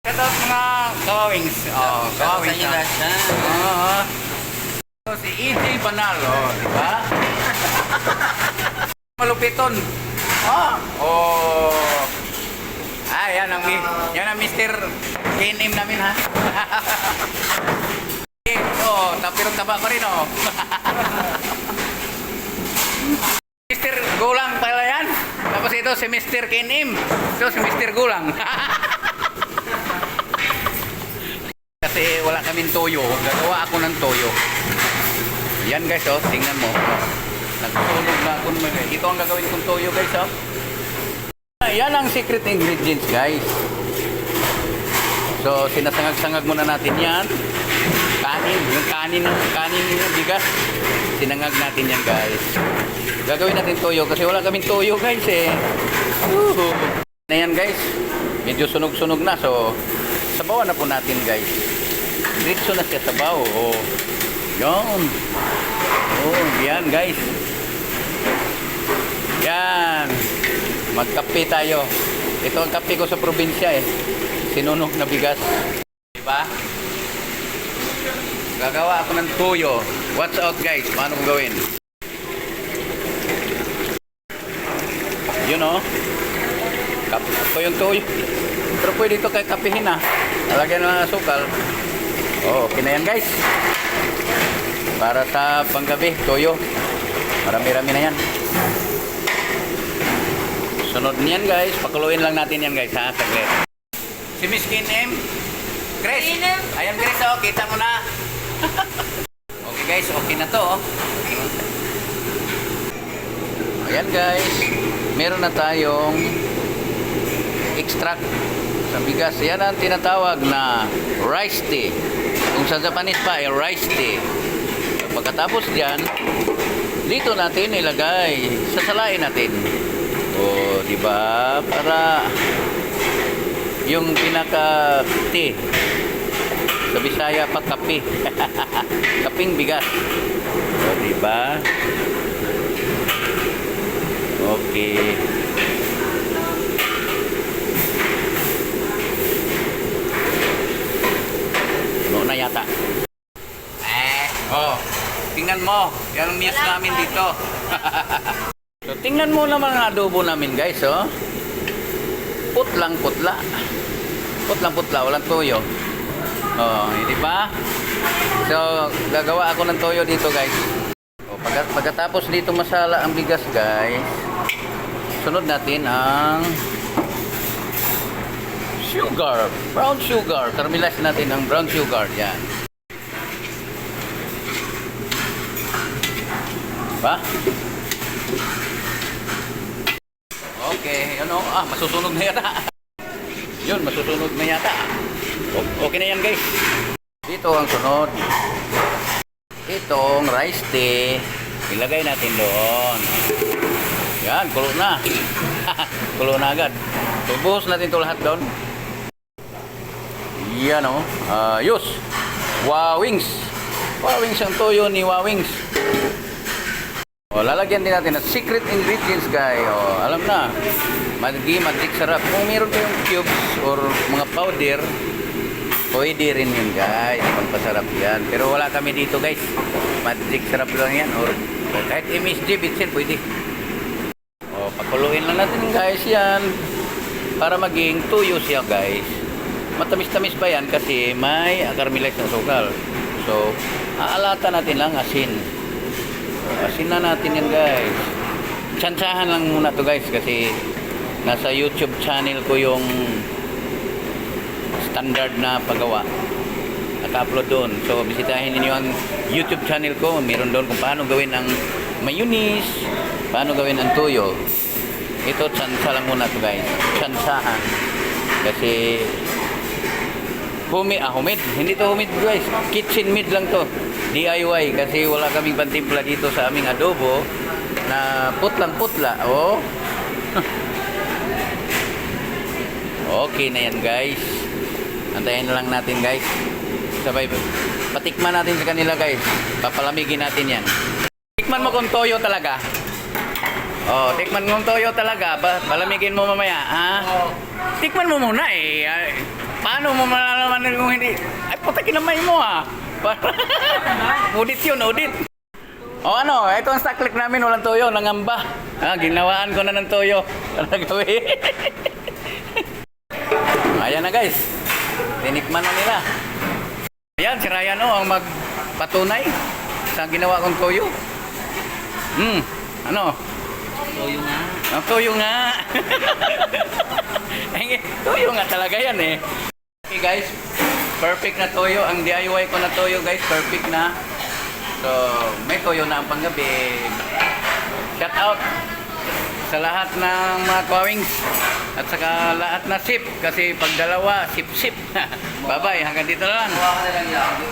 Ito mga kawawings. Oh, kawawings. So, si EJ Panalo, di ba? Malupiton. Oh. Yan ang Mr. KNM namin, ha? Tapirong taba pa rin, Mr. Gulang pala yan. Tapos ito si Mr. KNM. Ito si Mr. Gulang. Kasi wala kaming toyo. Gagawa ako ng toyo. Yan guys, tingnan mo. Nagsusunog na ako naman. Ito ang gagawin kong toyo guys, Yan ang secret ingredients guys. So sinasangag-sangag muna natin yan. Kanin ng bigas. Sinangag natin yan guys. Gagawin natin toyo kasi wala kaming toyo guys Na yan guys. Medyo sunog-sunog na, so sabawan na po natin guys. Diretso na siya sabaw. Yan. Yan guys. Yan. Magkape tayo. Ito ang kape ko sa probinsya Sinunog na bigas. Diba? Gagawa ako ng toyo. Watch out guys. Paano ko gawin? Yun Kape ko yung toyo. Pero pwede ito kay kapehin Lagyan ng asukal. Okay na yan guys. Para sa panggabi, toyo. Marami-rami na yan. Sunod niyan guys. Pakuluin lang natin yan guys ha. Saglit. Si Miss KNM. Grace. Ayan Grace kita mo na. Okay guys, okay na to Ayan guys. Meron na tayong extract sa bigas. Yan ang tinatawag na rice tea. Kung sa Japanese pa ay rice tea. Pagkatapos diyan, dito natin ilagay. Sasalain natin. Di ba? Para yung pinaka tea. Sa Bisaya pa kape. Kaping bigas. Di ba? Okay. Na yata. Tingnan mo. Yan ang miyas namin dito. So, tingnan mo naman ang adobo namin guys, Putlang-putla. Putlang-putla. Walang toyo. Hindi ba? So, gagawa ako ng toyo dito guys. Pagkatapos dito masala ang bigas guys, sunod natin ang sugar, brown sugar. Caramelize natin ang brown sugar. Yan. Ba? Okay, masusunog na yata. Yun, masusunog na yata. Okay na yan guys. Dito ang sunod. Itong rice tea, ilagay natin doon. Yan, kulo na. Kulo na agad. So, buhos natin ito lahat doon. Yan Ayos. Wawings. Wawings ang toyo ni Wawings. Lalagyan din natin ng secret ingredients guys. Alam na. Magic sarap. Kung meron kayong cubes or mga powder, pwede rin yun guys. Pampasarap yan. Pero wala kami dito guys. Magic sarap lang yan. Or kahit MSG bitsin pwede. Pakuluin lang natin guys yan. Para maging tuyo siya guys. Matamis-tamis pa yan kasi may caramelize na sukal. So, aalata natin lang asin. Asin na natin yan guys. Tsansahan lang muna to guys kasi nasa YouTube channel ko yung standard na paggawa. Naka-upload doon. So, bisitahin niyo ang YouTube channel ko. Meron doon kung paano gawin ang mayonnaise, paano gawin ang toyo. Ito, tsansa lang muna to guys. Tsansahan. Kasi humid. Hindi to humid guys. Kitchen made lang to. DIY kasi wala kaming pantimpla dito sa aming adobo na putlang-putla. Okay na yan guys. Antayin na lang natin guys. Sabay patikman natin sa kanila guys. Papalamigin natin yan. Tikman mo kung toyo talaga. Tikman mo kung toyo talaga. Palamigin mo mamaya, ha? Tikman mo muna Paano mo malalaman kung hindi? Ay, puta kinamay mo ah. Audit yun, audit. O ano, ito ang stock click namin, walang toyo, nangamba. Ah, ginawaan ko na ng toyo. Ano gawin? Ayan na guys. Tinikman na nila. Ayan, si Ryan ang magpatunay sa ginawa kong toyo. Ano? Toyo nga. Ang toyo nga. Toyo nga talaga yan eh. Okay guys, perfect na toyo. Ang DIY ko na toyo guys, perfect na. So, may toyo na ang panggabi. Shout out sa lahat ng mga kawings at saka lahat na sip kasi pag dalawa, sip-sip. Bye-bye, hanggang dito na lang. Kuha ka na lang yan.